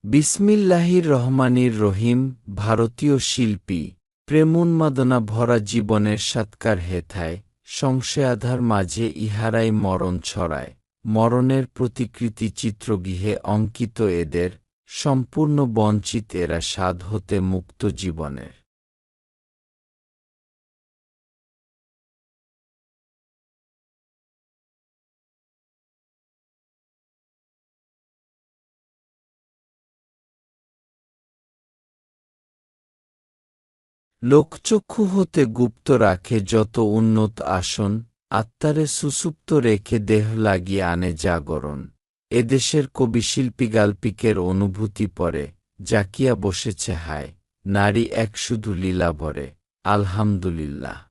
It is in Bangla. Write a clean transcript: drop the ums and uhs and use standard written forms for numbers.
বিসমিল্লাহির রহমানির রহিম। ভারতীয় শিল্পী প্রেমোন্মাদনা ভরা জীবনের সৎকার হেথায় সংশয়াধার মাঝে ইহারাই মরণ ছড়ায়। মরণের প্রতিকৃতি চিত্রগৃহে অঙ্কিত এদের সম্পূর্ণ বঞ্চিত এরা স্বাদ হতে মুক্ত জীবনের। লোকচক্ষু হতে গুপ্ত রাখে যত উন্নত আসন, আত্মারে সুসুপ্ত রেখে দেহ লাগিয়ে আনে জাগরণ। এদেশের কবিশিল্পী গাল্পিকের অনুভূতি পরে জাকিয়া বসেছে হায়, নারী এক শুধু লীলা ভরে। আলহামদুলিল্লাহ।